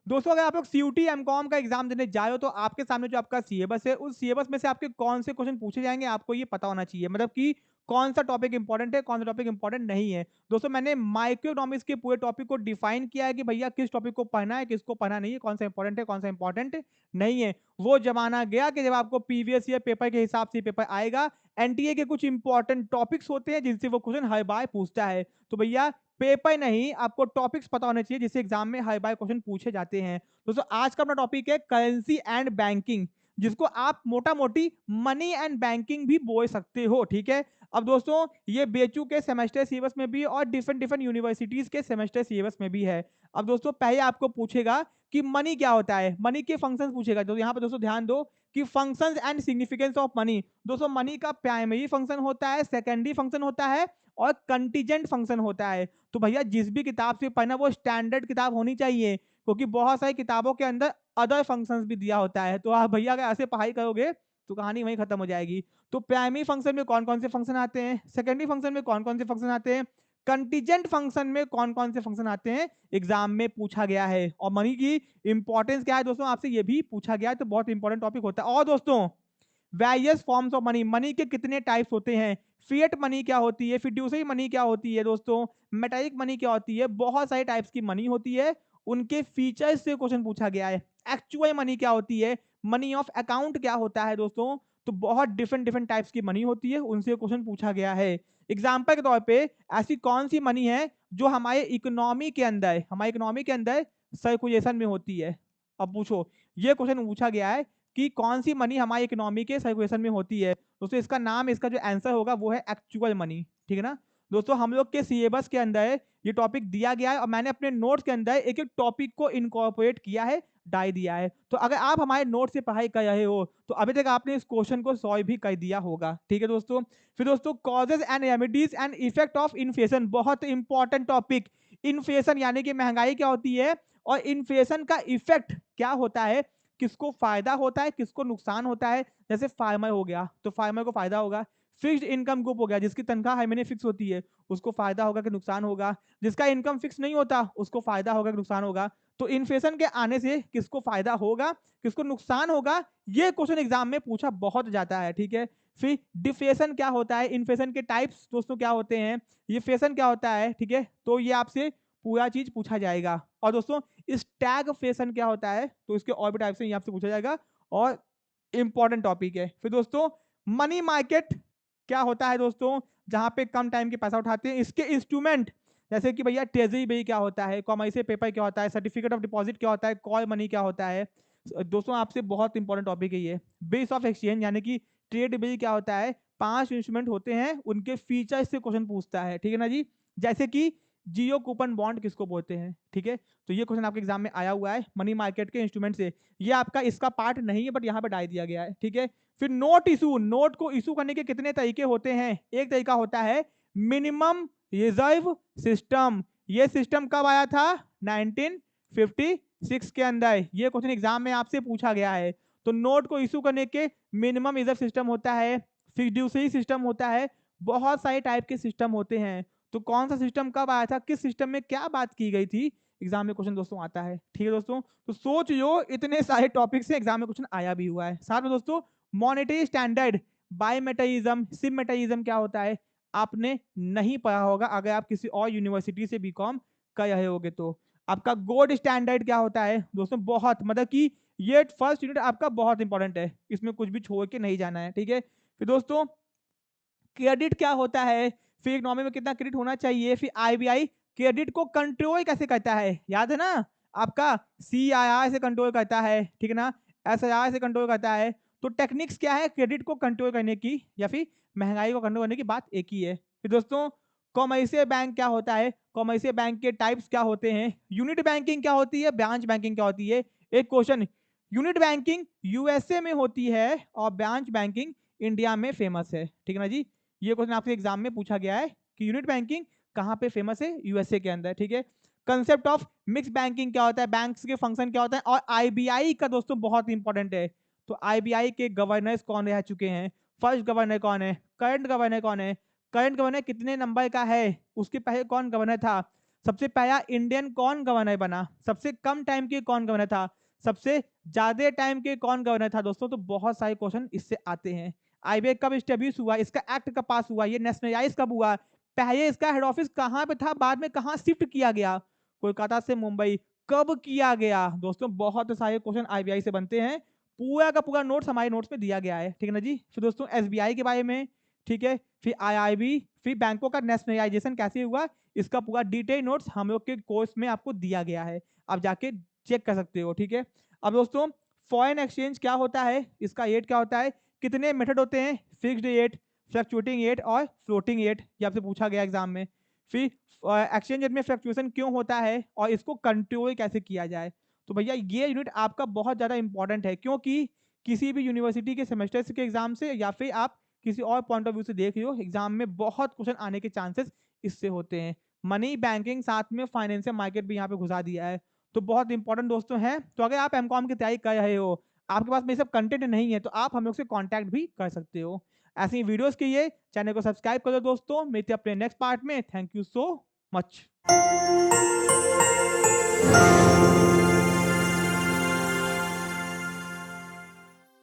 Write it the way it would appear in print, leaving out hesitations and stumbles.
दोस्तों अगर आप लोग सीयूटी एमकॉम का एग्जाम देने जा रहे हो तो आपके सामने जो आपका सिलेबस है उस सिलेबस में से आपके कौन से क्वेश्चन पूछे जाएंगे आपको ये पता होना चाहिए, मतलब कि कौन सा टॉपिक इंपॉर्टेंट है कौन सा टॉपिक इंपॉर्टेंट नहीं है। दोस्तों मैंने माइक्रो इकोनॉमिक्स के पूरे टॉपिक को डिफाइन किया है कि भैया किस टॉपिक को पढ़ना है किसको पढ़ना नहीं है, कौन सा इंपॉर्टेंट है कौन सा इंपॉर्टेंट नहीं है। वो जमाना गया कि जब आपको पीवीएस ईयर पेपर के हिसाब से पेपर आएगा। एनटीए के कुछ इंपॉर्टेंट टॉपिक्स होते हैं जिनसे वो क्वेश्चन हर बार पूछता है। तो भैया पेपर नहीं, आपको टॉपिक्स पता होने चाहिए जिससे एग्जाम में हर बार क्वेश्चन पूछे जाते हैं। दोस्तों आज का अपना टॉपिक है करेंसी एंड बैंकिंग, जिसको आप मोटा मोटी मनी एंड बैंकिंग भी बोल सकते हो, ठीक है। अब दोस्तों ये बेचू के सेमेस्टर सिलेबस में भी और डिफरेंट डिफरेंट यूनिवर्सिटीज के सेमेस्टर सिलेबस में भी है। अब दोस्तों पहले आपको पूछेगा कि मनी क्या होता है, मनी के फंक्शंस पूछेगा। तो यहाँ पर दोस्तों ध्यान दो कि functions and significance of money. दोस्तों मनी का प्राइमरी फंक्शन होता है, सेकेंडरी फंक्शन होता है और कंटीजेंट फंक्शन होता है। तो भैया जिस भी किताब से पढ़ना वो स्टैंडर्ड किताब होनी चाहिए, क्योंकि बहुत सारी किताबों के अंदर अदर फंक्शंस भी दिया होता है। तो आप भैया अगर ऐसे पढ़ाई करोगे तो कहानी वहीं खत्म हो जाएगी। तो प्राइमरी फंक्शन में कौन कौन से फंक्शन आते हैं, सेकेंडरी फंक्शन में कौन कौन से फंक्शन आते हैं, कंटीजेंट फंक्शन में कौन कौन से फंक्शन आते हैं, एग्जाम में पूछा गया है। और मनी की इंपॉर्टेंस क्या है दोस्तों आपसे ये भी पूछा गया है, तो बहुत इंपॉर्टेंट टॉपिक होता है। और दोस्तों various forms of money, money के कितने टाइप्स होते हैं, फिएट मनी क्या होती है, फिड्यूसरी मनी क्या होती है दोस्तों, मेटालिक मनी क्या होती है, बहुत सारे टाइप्स की मनी होती है, उनके फीचर्स से क्वेश्चन पूछा गया है। एक्चुअल मनी क्या होती है, मनी ऑफ अकाउंट क्या होता है दोस्तों। तो बहुत डिफरेंट डिफरेंट टाइप्स की मनी होती है, उनसे क्वेश्चन पूछा गया है। एग्जाम्पल के तौर पे ऐसी कौन सी मनी है जो हमारे इकोनॉमी के अंदर सर्कुलेशन में होती है। अब पूछो, ये क्वेश्चन पूछा गया है कि कौन सी मनी हमारी इकोनॉमी के सर्कुलेशन में होती है। दोस्तों इसका नाम, इसका जो आंसर होगा वो है एक्चुअल मनी, ठीक है ना। दोस्तों हम लोग के सिलेबस के अंदर ये टॉपिक दिया गया है और मैंने अपने नोट्स के अंदर एक एक टॉपिक को इनकॉर्पोरेट किया है, डाल दिया है। तो अगर आप हमारे नोट से पढ़ाई कर रहे हो तो अभी तक आपने इस क्वेश्चन को सॉल्व भी कर दिया होगा, ठीक है दोस्तों। फिर दोस्तों causes and remedies and effect of inflation, बहुत इंपॉर्टेंट टॉपिक। इन्फ्लेशन यानी कि महंगाई क्या होती है और इन्फ्लेशन का इफेक्ट क्या होता है, किसको फायदा होता है किसको नुकसान होता है। जैसे फार्मर हो गया तो फार्मर को फायदा होगा, फिक्स्ड इनकम ग्रुप हो गया जिसकी तनख्वाह हर महीने फिक्स होती है उसको फायदा होगा कि नुकसान होगा, जिसका इनकम फिक्स नहीं होता उसको फायदा होगा कि नुकसान होगा। तो इन्फ्लेशन के आने से किसको फायदा होगा किसको नुकसान होगा, ये क्वेश्चन एग्जाम में पूछा बहुत जाता है, ठीक है। फिर डिफ्लेशन क्या होता है, इन्फ्लेशन के टाइप्स दोस्तों क्या होते हैं, ये फेशन क्या होता है, ठीक है। तो ये आपसे पूरा चीज पूछा जाएगा। और दोस्तों स्टैगफ्लेशन क्या होता है, तो इसके और भी टाइप से आपसे पूछा जाएगा और इंपॉर्टेंट टॉपिक है। फिर दोस्तों मनी मार्केट क्या होता है दोस्तों, जहां पे कम टाइम के पैसा उठाते हैं, इसके इंस्ट्रूमेंट जैसे कि भैया ट्रेजरी बिल क्या होता है, कॉमर्शियल पेपर क्या होता है, सर्टिफिकेट ऑफ डिपॉजिट क्या होता है, कॉल मनी क्या होता है। दोस्तों आपसे बहुत इंपॉर्टेंट टॉपिक है ये। बिल्स ऑफ एक्सचेंज यानी कि ट्रेड बिल क्या होता है, 5 इंस्ट्रूमेंट होते हैं उनके फीचर से क्वेश्चन पूछता है, ठीक है ना जी। जैसे कि जियो कूपन बॉन्ड किसको बोलते हैं, ठीक है। तो ये क्वेश्चन आपके एग्जाम में आया हुआ है मनी मार्केट के इंस्ट्रूमेंट से। ये आपका इसका पार्ट नहीं है बट यहाँ पे डाल दिया गया है, ठीक है। फिर नोट इशू, नोट को इशू करने के कितने तरीके होते हैं, एक तरीका होता है मिनिमम रिजर्व सिस्टम। ये सिस्टम कब आया था, 1956 के अंदर। ये क्वेश्चन एग्जाम में आपसे पूछा गया है। तो नोट को इशू करने के मिनिमम रिजर्व सिस्टम होता है, फिड्यूसरी सिस्टम होता है, बहुत सारे टाइप के सिस्टम होते हैं। तो कौन सा सिस्टम कब आया था, किस सिस्टम में क्या बात की गई थी, एग्जाम में क्वेश्चन दोस्तों आता है, ठीक है दोस्तों। तो सोच लो इतने सारे टॉपिक से एग्जाम में क्वेश्चन आया भी हुआ है। साथ में दोस्तों मॉनेटरी स्टैंडर्ड, बायोमेटरिज्म, सिमेटरिज्म क्या होता है आपने नहीं पढ़ा होगा अगर आप किसी और यूनिवर्सिटी से बीकॉम कर रहे होगे तो। आपका गोल्ड स्टैंडर्ड क्या होता है दोस्तों, बहुत मतलब कि ये फर्स्ट यूनिट आपका बहुत इंपॉर्टेंट है, इसमें कुछ भी छोड़ के नहीं जाना है, ठीक है। फिर दोस्तों क्रेडिट क्या होता है, फिर इकोनॉमी में कितना क्रेडिट होना चाहिए, फिर आरबीआई क्रेडिट को कंट्रोल कैसे करता है, याद है ना आपका, सीआईआर से कंट्रोल करता है, ठीक है ना, एसआईआर से कंट्रोल करता है। तो टेक्निक्स क्या है क्रेडिट को कंट्रोल करने की या फिर महंगाई को कंट्रोल करने की, बात एक ही है। फिर दोस्तों कॉमर्शियल बैंक क्या होता है, कॉमर्शियल बैंक के टाइप्स क्या होते हैं, यूनिट बैंकिंग क्या होती है, ब्रांच बैंकिंग क्या होती है। एक क्वेश्चन, यूनिट बैंकिंग यूएसए में होती है और ब्रांच बैंकिंग इंडिया में फेमस है, ठीक है ना जी। ये क्वेश्चन आपसे एग्जाम में पूछा गया है कि यूनिट बैंकिंग कहाँ पे फेमस है, यूएसए के अंदर, ठीक है। कंसेप्ट ऑफ मिक्स बैंकिंग क्या होता है, बैंक्स के फंक्शन क्या होता है, और आईबीआई का दोस्तों बहुत इंपॉर्टेंट है। तो आईबीआई के गवर्नर्स कौन रह चुके हैं, फर्स्ट गवर्नर कौन है, करंट गवर्नर कौन है, करंट गवर्नर कितने नंबर का है, उसके पहले कौन गवर्नर था, सबसे पहला इंडियन कौन गवर्नर बना, सबसे कम टाइम के कौन गवर्नर था, सबसे ज्यादा टाइम के कौन गवर्नर था दोस्तों। तो बहुत सारे क्वेश्चन इससे आते हैं। आईबीए कब स्टेब्लिश हुआ, इसका एक्ट कब पास हुआ, ये नेशनलाइज कब हुआ, पहले इसका हेड ऑफिस कहाँ पे था, बाद में कहाँ शिफ्ट किया गया, कोलकाता से मुंबई, कब किया गया। दोस्तों बहुत सारे क्वेश्चन आईबीआई से बनते हैं। पूरा का पूरा नोट्स हमारे नोट्स में दिया गया है, ठीक है ना जी। फिर दोस्तों एसबीआई के बारे में, ठीक है, फिर आईआईबी, फिर बैंकों का नेशनलाइजेशन कैसे हुआ, इसका पूरा डिटेल नोट्स हम लोग के कोर्स में आपको दिया गया है, आप जाके चेक कर सकते हो, ठीक है। अब दोस्तों फॉरेन एक्सचेंज क्या होता है, इसका रेट क्या होता है, कितने मेथड होते हैं, फिक्स्ड रेट, फ्लक्चुएटिंग रेट और फ्लोटिंग रेट, ये आपसे पूछा गया एग्जाम में। फिर एक्सचेंज रेट में फ्लक्चुएशन क्यों होता है और इसको कंट्रोल कैसे किया जाए। तो भैया ये यूनिट आपका बहुत ज़्यादा इंपॉर्टेंट है, क्योंकि किसी भी यूनिवर्सिटी के सेमेस्टर के एग्जाम से या फिर आप किसी और पॉइंट ऑफ व्यू से देख रहे हो, एग्जाम में बहुत क्वेश्चन आने के चांसेस इससे होते हैं। मनी, बैंकिंग, साथ में फाइनेंशियल मार्केट भी यहाँ पे घुसा दिया है, तो बहुत इंपॉर्टेंट दोस्तों है। तो अगर आप एमकॉम की तैयारी कर रहे हो, आपके पास में सब कंटेंट नहीं है, तो आप हम लोग से कांटेक्ट भी कर सकते हो। ऐसी वीडियोस के लिए चैनल को सब्सक्राइब करो दोस्तों। मिलते हैं अपने नेक्स्ट पार्ट में। Thank you so much.